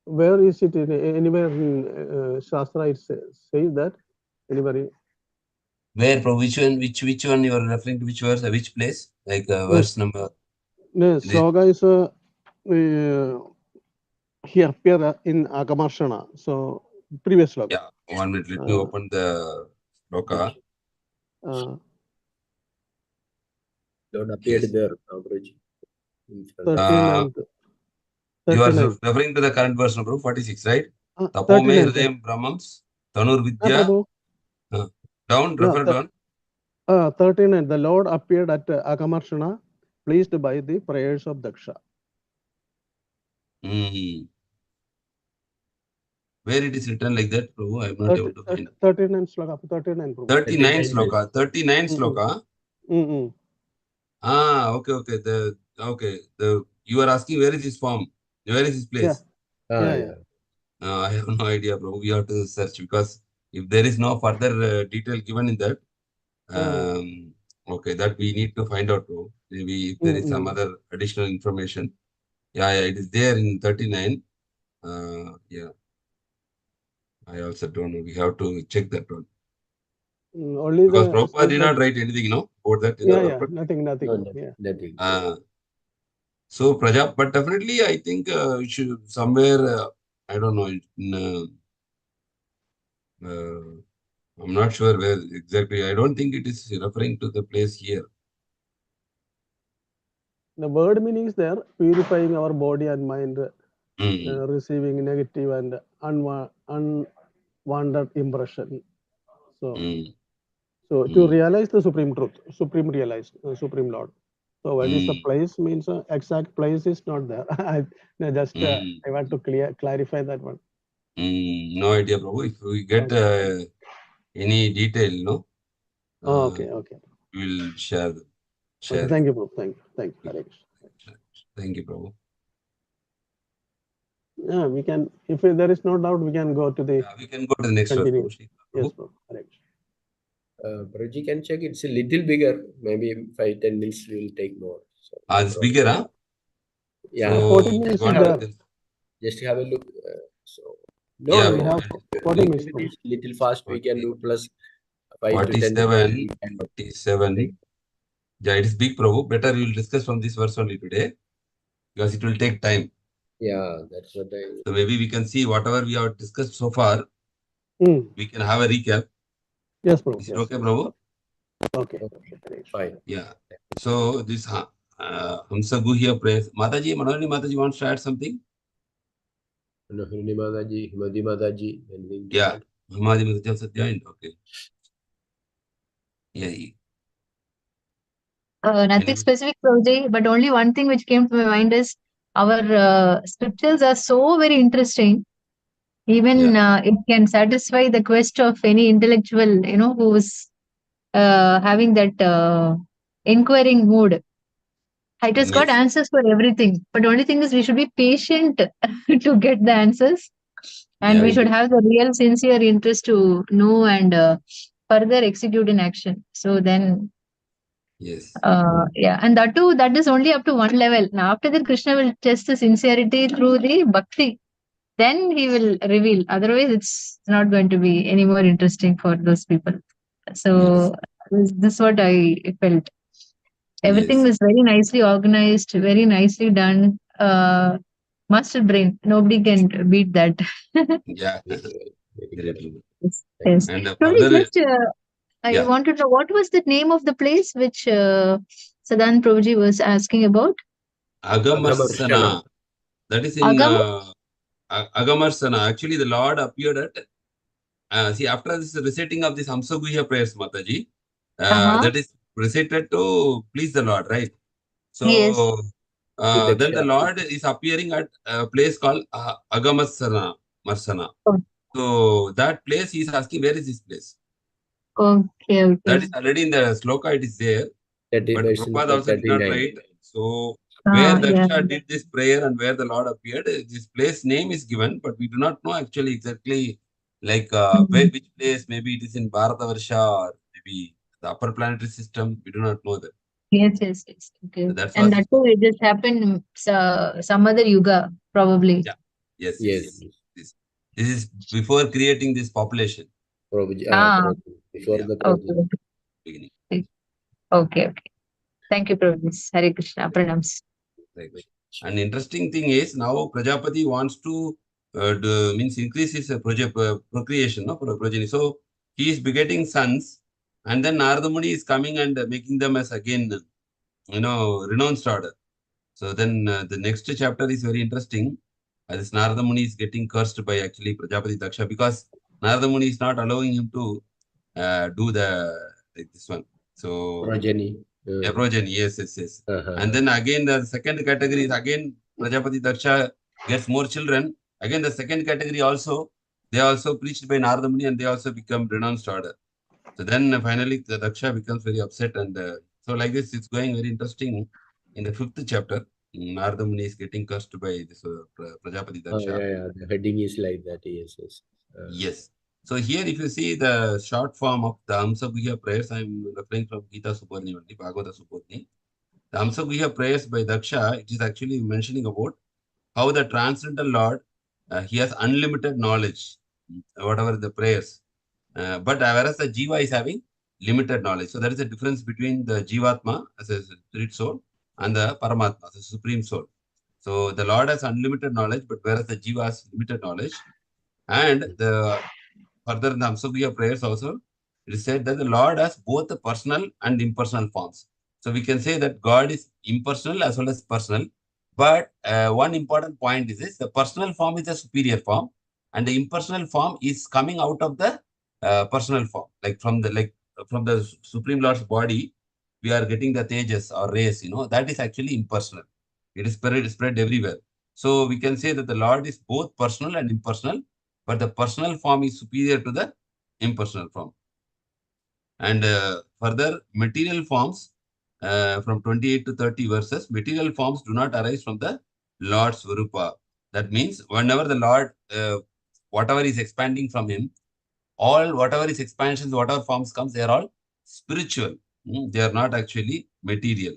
F: where is it in anywhere in Shastra it says that anybody
D: where Prabhu, which one you are referring to, which verse, which place, like verse number?
F: No, sloka is he appear in Agamarshana. So previous sloka.
D: Yeah, 1 minute. Let me open the sloka.
A: Lord appeared there, Prabhuji.
F: 39.
D: You are referring to the current verse, Prabhu, 46, right? Tapome Hridayam Brahmams, Tanur Vidya. Down, refer down.
F: 39. The Lord appeared at Agamarshana, pleased by the prayers of Daksha.
D: Where it is written like that, Prabhu, I am not able to find.
F: 39 sloka. 39. Prabhu.
D: 39 sloka. 39 sloka. Okay. You are asking where is his form? Where is his place?
F: Yeah.
D: I have no idea, bro. We have to search because if there is no further detail given in that, okay, that we need to find out, bro. Maybe if there is some other additional information. Yeah, it is there in 39. Yeah. I also don't know. We have to check that one.
F: Only
D: because Prabhupada did not write anything, about that.
F: Nothing.
A: No, nothing.
D: So but definitely I think we should somewhere, I don't know, I'm not sure where exactly. I don't think it is referring to the place here.
F: The word meaning is there, purifying our body and mind, receiving negative and unwanted impression. So to realize the supreme truth, supreme Lord. So what is the place means exact place is not there. I want to clarify that one.
D: No idea, Prabhu. If we get any detail,
F: okay.
D: We will share.
F: Okay, thank you, Prabhu. Thank you. Hare Krishna.
D: Thank you, Prabhu.
F: Yeah, we can. If there is no doubt, we can go to the.
D: We can go to the next verse.
F: Yes, Prabhu. Hare
A: Krishna. Prabhuji can check. It's a little bigger. Maybe 5-10 minutes we will take more. So,
D: it's bigger, huh?
A: Yeah.
F: So, 14 minutes is there.
A: Just have a look. So
F: No,
D: Yeah,
F: we
D: bro.
F: have 40
A: if
F: minutes.
A: it is little fast, we can do plus 5 to 10
D: 47,
A: minutes.
D: 47. Yeah, it is big, Prabhu. Better we will discuss from this verse only today because it will take time.
A: Yeah, that's what I.
D: So maybe we can see whatever we have discussed so far. We can have a recap.
F: Yes, Prabhu.
D: Is it
F: Yes.
D: okay, Prabhu?
F: Okay.
A: Fine.
D: Yeah. So this HAMSA-GUHYA prayers. Mataji, Manoli Mataji wants to add something?
A: No, Himadi Mataji, Himadi Mataji, anything to
D: Yeah.
A: add?
D: Himadi Mataji also joined. Okay. Yeah.
E: Nothing specific, Prabhuji, but only one thing which came to my mind is our scriptures are so very interesting. Even it can satisfy the quest of any intellectual, who's having that inquiring mood. It has got
D: Yes.
E: answers for everything, but only thing is we should be patient to get the answers, and we should have the real sincere interest to know and further execute in action. So then,
D: Yes.
E: yeah, and that too, that is only up to one level. Now after that, Krishna will test the sincerity through the bhakti. Then he will reveal. Otherwise, it's not going to be any more interesting for those people. So this is what I felt. Everything
D: Yes.
E: was very nicely organized, very nicely done. Master brain. Nobody can beat that.
D: Yeah.
A: Very
D: Very
A: good.
D: true.
E: Yes. Yes.
D: And
E: Probably
D: further,
E: just I
D: yeah.
E: want to know what was the name of the place which Sadan Prabhuji was asking about?
D: Agamarsana. That is in
E: Agam?
D: Agamarsana. Actually, the Lord appeared at, see, after this reciting of this HAMSA-GUHYA prayers, Mataji,
E: Uh-huh.
D: that is recited to please the Lord, right?
E: Yes.
D: So, then the Lord is appearing at a place called Marsana.
E: Oh,
D: So, that place he is asking, where is this place?
E: okay,
D: That
E: okay.
D: is already in the sloka, it is there.
A: 30
D: But
A: version,
D: Prabhupada also did not
A: 39.
D: write. So, where
E: Yeah.
D: Daksha did this prayer and where the Lord appeared, this place name is given, but we do not know actually exactly like where, which place. Maybe it is in Bharatavarsha or maybe the upper planetary system. We do not know that.
E: Yes, yes, yes. Okay.
D: So that's
E: And
D: what.
E: that too, it just happened some other yuga, probably.
D: Yeah. Yes.
A: Yes.
D: This is before creating this population.
E: Ah,
A: Before
D: Yeah.
A: the
E: okay.
A: Prabhuji.
D: Beginning.
E: Okay, okay. Thank you, Prabhuji. Hare Krishna. Pranams.
D: Right. An interesting thing is now Prajapati wants to means increase his procreation, no progeny. So he is begetting sons, and then Narada Muni is coming and making them as again, renounced order. So then the next chapter is very interesting. This Narada Muni is getting cursed by actually Prajapati Daksha because Narada Muni is not allowing him to do this one. So
A: Progeny.
D: progeny, yes. And then again, the second category is again Prajapati Daksha gets more children. Again, the second category also, they are also preached by Narada Muni and they also become renounced order. So then finally, the Daksha becomes very upset. And so like this, it's going very interesting. In the 5th chapter, Narada Muni is getting cursed by this Prajapati Daksha.
A: Yeah. The heading is like that. Yes.
D: Yes. So here, if you see the short form of the HAMSA-GUHYA prayers, I'm referring from Gita Subodhni only, Bhagavata Subodhni. The HAMSA-GUHYA prayers by Daksha, it is actually mentioning about how the transcendental Lord, he has unlimited knowledge, whatever the prayers. But whereas the Jiva is having limited knowledge. So there is a difference between the Jivatma as a spirit soul and the Paramatma as a supreme soul. So the Lord has unlimited knowledge, but whereas the Jiva has limited knowledge. And the further in the HAMSA-GUHYA prayers also, it is said that the Lord has both the personal and impersonal forms. So we can say that God is impersonal as well as personal. But one important point is this: the personal form is the superior form, and the impersonal form is coming out of the personal form, like from the Supreme Lord's body. We are getting the tejas or rays. That is actually impersonal. It is spread everywhere. So we can say that the Lord is both personal and impersonal, but the personal form is superior to the impersonal form. And further, material forms from 28 to 30 verses, material forms do not arise from the Lord's Swarupa. That means whenever the Lord, whatever is expanding from him, whatever is expansions, whatever forms comes, they are all spiritual. They are not actually material.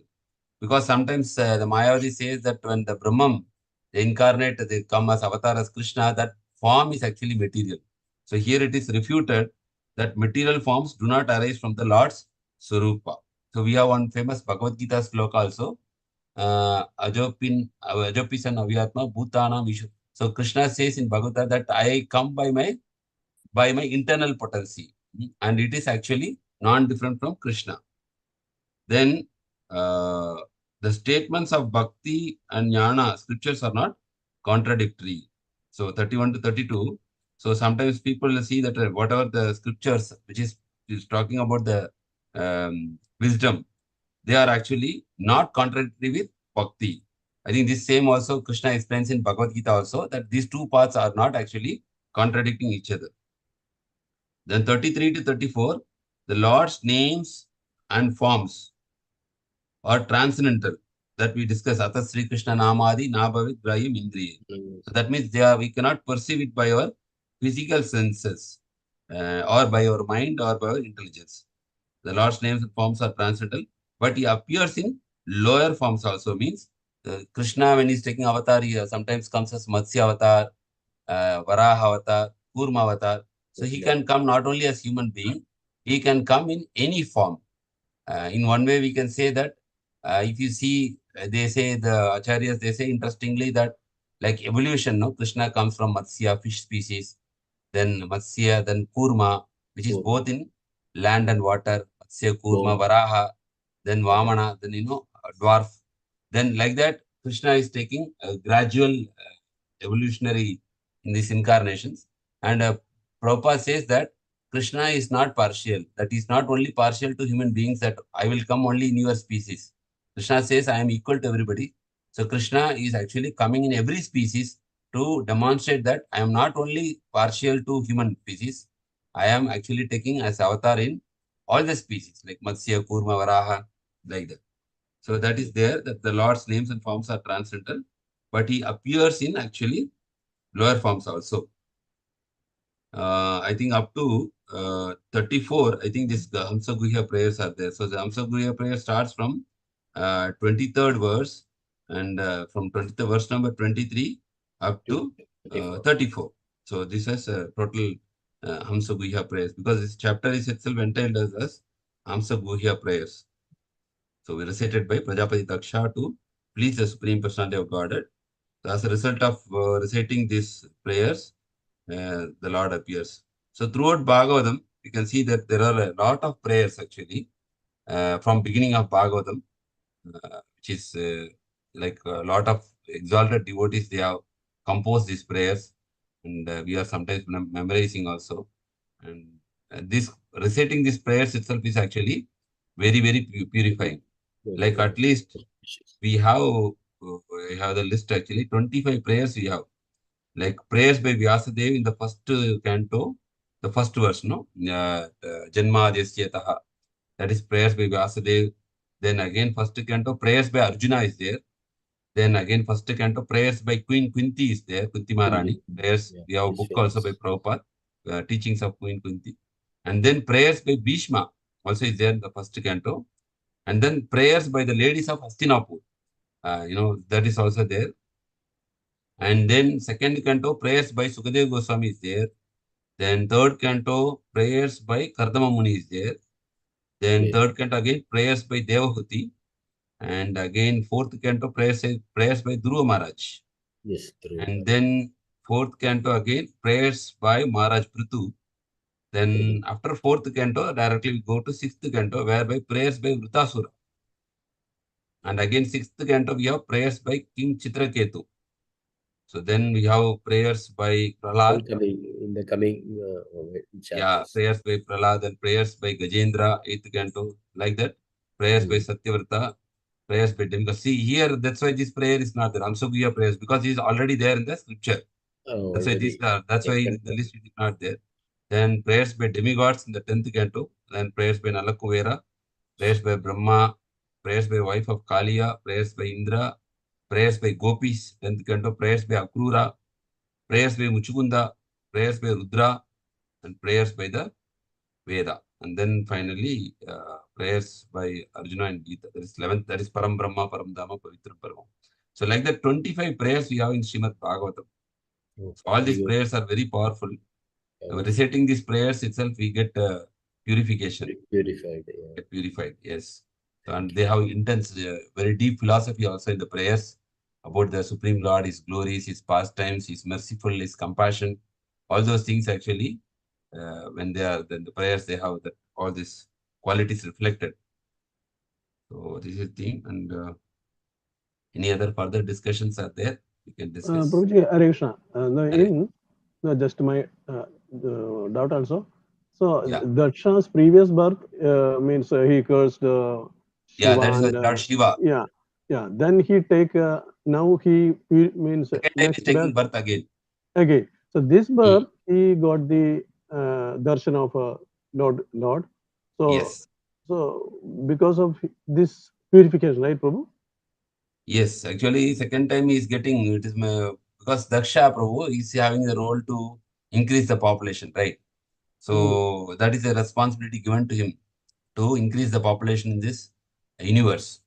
D: Because sometimes the Mayavadi says that when the Brahman they incarnate, they come as avatar as Krishna, that form is actually material. So here it is refuted that material forms do not arise from the Lord's Swarupa. So we have one famous Bhagavad Gita sloka also. Ajopis and Avyatma Bhutana Vishu. So Krishna says in Bhagavata that I come by my internal potency. And it is actually non-different from Krishna. Then the statements of Bhakti and Jnana scriptures are not contradictory. So 31 to 32. So sometimes people see that whatever the scriptures which is talking about the wisdom, they are actually not contradictory with Bhakti. I think this same also Krishna explains in Bhagavad Gita also, that these two paths are not actually contradicting each other. Then 33 to 34, the Lord's names and forms or transcendental that we discuss. Atha Sri Krishna Namadi Nabhavit Grahim Indriya. So that means we cannot perceive it by our physical senses or by our mind or by our intelligence. The Lord's names and forms are transcendental, but he appears in lower forms also. Means Krishna, when he's taking avatar, he sometimes comes as Matsya avatar, Varaha avatar, Kurma avatar. So he can come not only as human being, he can come in any form. In one way, we can say that if you see, they say, the acharyas, they say interestingly that like evolution, no, Krishna comes from Matsya, fish species, then Matsya, then Kurma, which is both in land and water, Matsya, Kurma, Varaha, then Vamana, then, dwarf. Then like that, Krishna is taking a gradual evolutionary in these incarnations. And Prabhupada says that Krishna is not partial. That is not only partial to human beings, that I will come only in your species. Krishna says I am equal to everybody. So Krishna is actually coming in every species to demonstrate that I am not only partial to human species, I am actually taking as avatar in all the species, like Matsya, Kurma, Varaha, like that. So that is there, that the Lord's names and forms are transcendental, but he appears in actually lower forms also. I think up to 34, I think this HALSA-GUHYA prayers are there. So the HALSA-GUHYA prayer starts from 23rd verse, and from verse number 23 up to 34. So this is a total HALSA-GUHYA prayers, because this chapter is itself entitled as HALSA-GUHYA prayers. So we recited by Prajapati Daksha to please the Supreme Personality of Godhead. So as a result of reciting these prayers, the Lord appears. So throughout Bhagavatam, you can see that there are a lot of prayers actually from beginning of Bhagavatam, which is like a lot of exalted devotees, they have composed these prayers, and we are sometimes memorizing also. And this reciting these prayers itself is actually very, very purifying. Like at least we have the list actually, 25 prayers we have. Like prayers by Vyasadeva in the first canto, the first verse, no? Janma Adyasya. That is prayers by Vyasadeva. Then again, first canto, prayers by Arjuna is there. Then again, first canto, prayers by Queen Kunti is there, Kunti Maharani. Prayers, we have a book also by Prabhupada, teachings of Queen Kunti. And then prayers by Bhishma also is there in the first canto. And then prayers by the ladies of Hastinapur. That is also there. And then second canto, prayers by Sukadeva Goswami is there. Then third canto, prayers by Kardama Muni is there. Then third canto again, prayers by Devahuti. And again, fourth canto, prayers by Dhruva Maharaj.
A: Yes, true.
D: And then fourth canto again, prayers by Maharaj Prithu. Then after fourth canto, directly we go to sixth canto, whereby prayers by Vritasura. And again, sixth canto, we have prayers by King Chitraketu. So then we have prayers by Prahlad.
A: In the coming chapters.
D: Yeah, prayers by Prahlad and prayers by Gajendra, 8th canto, like that. Prayers by Satyavrata, prayers by Demika. See here, that's why this prayer is not there. HALSA-GUHYA prayers, because he is already there in the scripture. That's why that's why in the list it is not there. Then prayers by demigods in the 10th canto. Then prayers by Nalakuvera, prayers by Brahma, prayers by wife of Kaliya, prayers by Indra, prayers by Gopis, 10th canto, prayers by Akrura, prayers by Muchukunda, prayers by Rudra, and prayers by the Veda. And then finally, prayers by Arjuna and Gita. That is 11th, that is Param Brahma, Param Dhamma, Pavitra Param. So like the 25 prayers we have in Srimad Bhagavatam.
A: Oh,
D: So all
A: very
D: these
A: good.
D: prayers are very powerful.
A: Yes.
D: Reciting these prayers itself, we get purification.
A: Purified. Yeah.
D: Get purified, yes. So, and they have intense, very deep philosophy also in the prayers about the Supreme Lord, His glories, His pastimes, His merciful, His compassion. All those things actually, when they are, then the prayers, they have that all these qualities reflected. So this is the thing. And any other further discussions are there? We can discuss.
F: Prabhuji, Hare Krishna.
D: Hare.
F: Just my doubt also. So
D: Yeah.
F: Daksha's previous birth means he cursed Shiva.
D: Yeah, that is
F: and,
D: Lord Shiva.
F: Yeah, yeah. Then he take now he means
D: Second time
F: next
D: is taking birth again.
F: Again. So this birth he got the darshan of Lord. So
D: Yes.
F: so because of this purification, right, Prabhu?
D: Yes, actually, second time he is getting it is because Daksha Prabhu is having the role to increase the population, right? So that is a responsibility given to him to increase the population in this universe.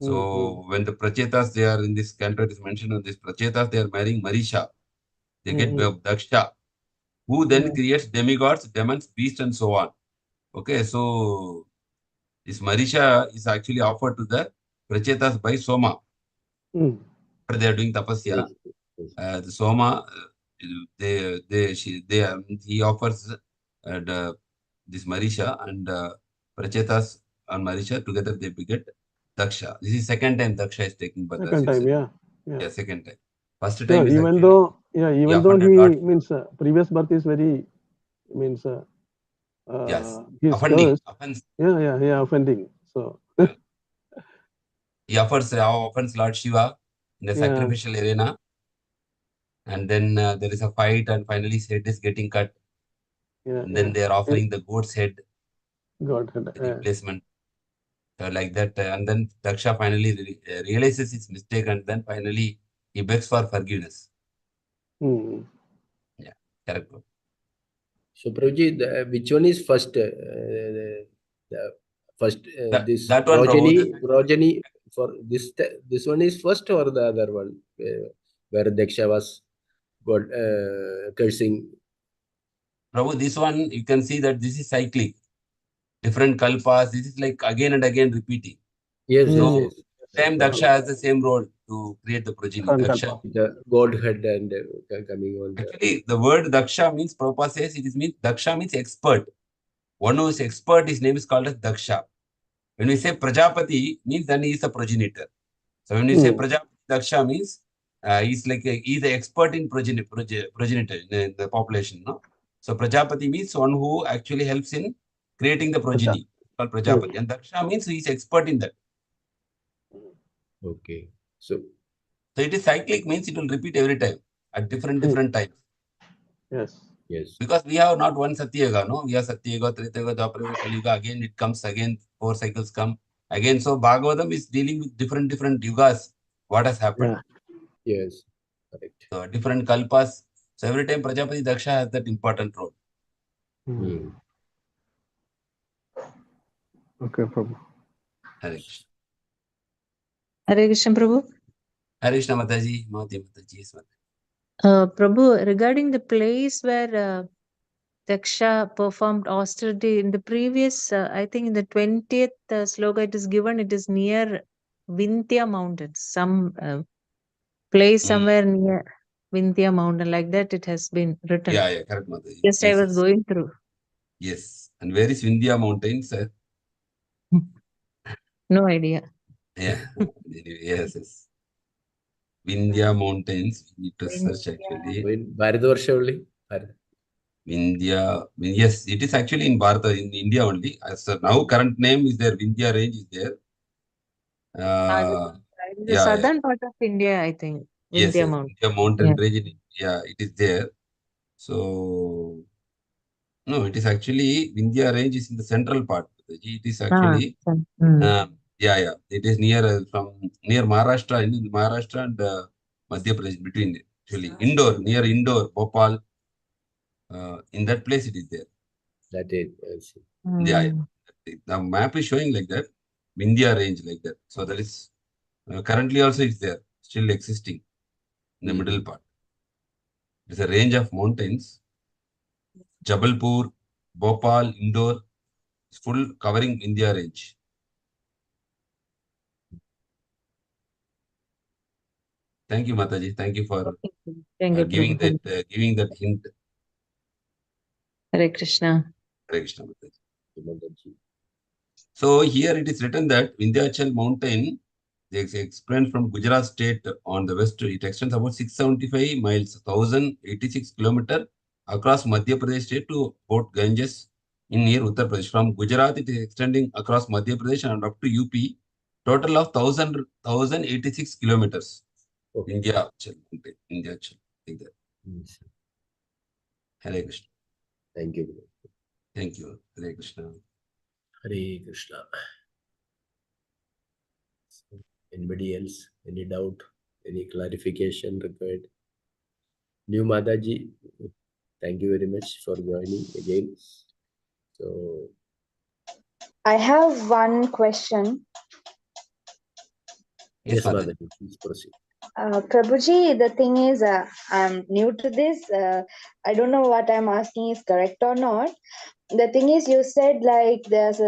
D: So when the Prachetas, they are in this canto, it is mentioned on this Prachetas, they are marrying Marisha. They get Daksha, who then creates demigods, demons, beasts, and so on. Okay, so this Marisha is actually offered to the Prachetas by Soma. They are doing tapasya.
A: Yes.
D: The Soma, he offers this Marisha, and Prachetas and Marisha together they beget Daksha. This is second time Daksha is taking birth.
F: Second time, yeah.
D: Yeah, second time. First
F: Yeah,
D: time is
F: even
D: actually
F: though he
D: offended Lord.
F: means previous birth is very means
D: Yes,
F: he's
D: offending,
F: cursed.
D: offense.
F: Yeah, offending. So
D: He offers Lord Shiva in the sacrificial arena, and then there is a fight, and finally his head is getting cut. And then they are offering the goat's head, the replacement. Like that, and then Daksha finally realizes his mistake, and then finally he begs for forgiveness. Yeah, correct.
A: So, Prabhuji, which one is first? First, this
D: that one, Prabhu.
A: Rajani for this one is first, or the other one where Daksha was got cursing?
D: Prabhu, this one you can see that this is cyclic, different kalpas. This is like again and again repeating.
A: Yes,
D: So
A: yes.
D: same Daksha has the same role to create the progeny. Daksha.
A: The Godhead and coming on.
D: Actually, the word Daksha means, Prabhupada says, Daksha means expert. One who is expert, his name is called as Daksha. When we say Prajapati, means then he is a progenitor. So when we say Prajapati Daksha means he's the expert in progenitor in the population. No? So Prajapati means one who actually helps in creating the progeny, called Prajapati. And Daksha means he is expert in that.
A: Okay. So
D: it is cyclic, means it will repeat every time at different times.
F: Yes.
D: Because we have not one Satyuga, no? We have Satyuga, Tretayuga, Dwapara, Kali-yuga. Again, it comes again, 4 cycles come. Again, so Bhagavatam is dealing with different yugas, what has happened.
A: Yes, correct.
D: So different kalpas. So every time Prajapati Daksha has that important role.
F: Okay, Prabhu.
D: Hare Krishna.
E: Hare Krishna, Prabhu.
D: Hare Krishna, Mataji. Mataji.
E: Prabhu, regarding the place where Daksha performed austerity in the previous, I think in the 20th sloka it is given, it is near Vindhya mountains, some place somewhere near Vindhya mountain, like that it has been written.
D: Yeah, correct, Mataji.
E: Just I was going through.
D: Yes. And where is Vindhya mountains?
E: No idea.
D: Yeah. Yes. Vindhya mountains, we need to search actually.
A: In Bharatvarsha only?
D: Vindhya, yes, it is actually in Bharata, in India only. As now, current name is there, Vindhya range is there.
E: The southern part of India, I think. Vindhya mountain.
D: Vindhya mountain range in India, it is there. So, no, it is actually, Vindhya range is in the central part. It is actually, it is near near Maharashtra, in Maharashtra and Madhya Pradesh, between actually, near Indore, Bhopal. In that place it is there.
A: That is,
D: Yeah. The map is showing like that, Vindhya range like that. So that is currently also it's there. still existing in the middle part. It is a range of mountains. Jabalpur, Bhopal, Indore, full covering India range. Thank you, Mataji. Thank you for giving that hint.
E: Hare Krishna.
D: Hare Krishna, Mataji. So here it is written that Vindhyachal mountain, they explained from Gujarat state on the west, it extends about 675 miles, 1086 kilometers across Madhya Pradesh state to Port Ganges in near Uttar Pradesh. From Gujarat, it is extending across Madhya Pradesh and up to UP, total of 1086 kilometers.
A: Okay.
D: Vindhyachal mountain, Vindhyachal, like that.
A: Yes.
D: Hare Krishna.
A: Thank you.
D: Thank you. Hare Krishna.
A: Hare Krishna. Anybody else? Any doubt? Any clarification required? New Mataji, thank you very much for joining again. So,
C: I have one question.
A: yes,
D: Mataji.
A: Mataji, please proceed.
C: Prabhuji, the thing is, I'm new to this. I don't know what I'm asking is correct or not. The thing is, you said like there's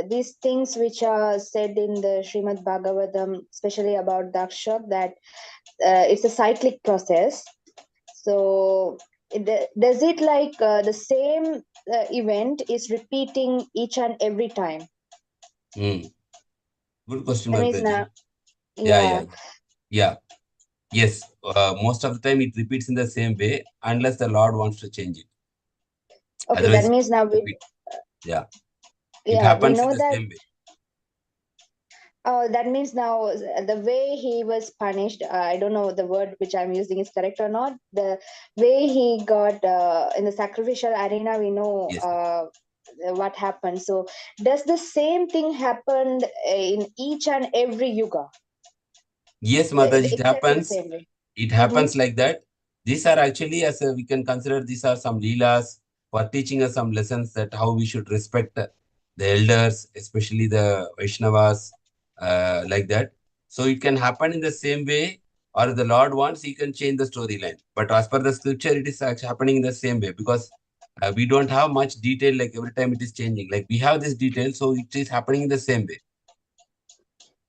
C: these things which are said in the Srimad Bhagavatam, especially about DAKŠA, that it's a cyclic process. So, does it like the same event is repeating each and every time?
D: Good question,
C: That means
D: Mataji.
C: now,
D: Yeah. Yes, most of the time it repeats in the same way unless the Lord wants to change it.
C: Okay,
D: Otherwise,
C: that means now
D: it
C: it
D: it happens
C: know
D: in the
C: that.
D: same way.
C: That means now the way he was punished, I don't know the word which I'm using is correct or not. The way he got in the sacrificial arena, we know
D: Yes.
C: what happened. So, does the same thing happen in each and every yuga?
D: Yes, Mataji, it
C: Exactly the
D: happens.
C: same way.
D: It happens like that. These are actually, as we can consider, these are some leelas for teaching us some lessons that how we should respect the elders, especially the Vaishnavas, like that. So it can happen in the same way, or if the Lord wants, he can change the storyline. But as per the scripture, it is actually happening in the same way because we don't have much detail, like every time it is changing. Like we have this detail, so it is happening in the same way.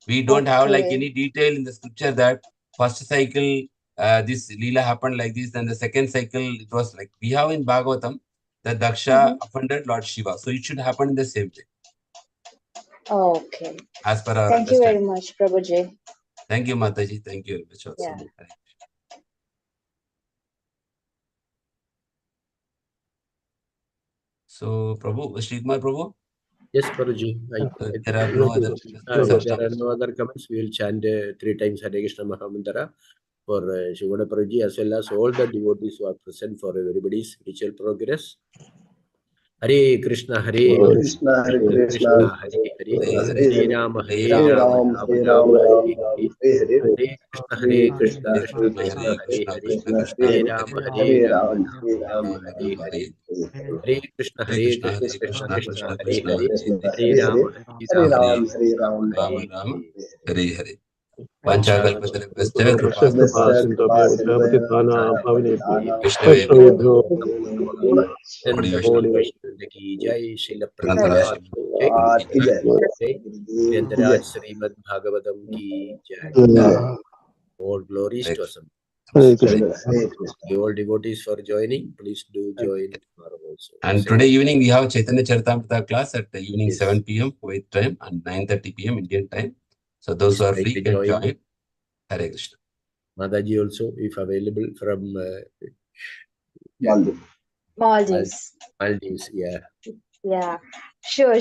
D: We don't have like any detail in the scripture that first cycle, this Leela happened like this, and the second cycle, it was like we have in Bhagavatam, that DAKŠA offended Lord Shiva. So it should happen in the same way.
C: Okay.
D: As per our
C: Thank you very
D: understanding.
C: much, Prabhuji.
D: Thank you, Mataji. Thank you very much also.
C: Yeah.
D: So, Prabhu, Sri Kumar Prabhu?
A: Yes, Prabhuji.
D: There are no other
A: There are no other comments. We will chant 3 times Hare Krishna Mahamantra for Shivana Prabhuji as well as all the devotees who are present for everybody's spiritual progress. Hare Krishna, Hare Krishna, Krishna, Hare Hare, Hare Rama, Hare Rama, Rama Rama, Hare Hare. Hare Krishna, Krishna Krishna, Hare Hare, Hare Rama, Hare Rama, Rama Hare Hare. Hare Krishna, Krishna Krishna, Hare Hare, Hare Rama, Rama,
D: Rama, Hare Hare.
F: Panchakalpatarubhyascha kripasindhubhyo patitana pavanebhyo
D: Vaishnave
F: Vaishnavebhyo
A: International Vaishnava Ki Jai, Srila Prabhupada Jai, Virendra Srimad Bhagavatam Ki Jai. All glories to us.
F: Hare Krishna.
A: All devotees for joining, please do join tomorrow also.
D: And today evening we have Chaitanya Charitamrita class at evening
A: Yes.
D: 7 p.m. Kuwait time and 9:30 p.m. Indian time. So those who are free can join. Hare Krishna.
A: Mataji also, if available, from
C: Maldives.
A: Maldives. Yeah.
C: Yeah. Sure.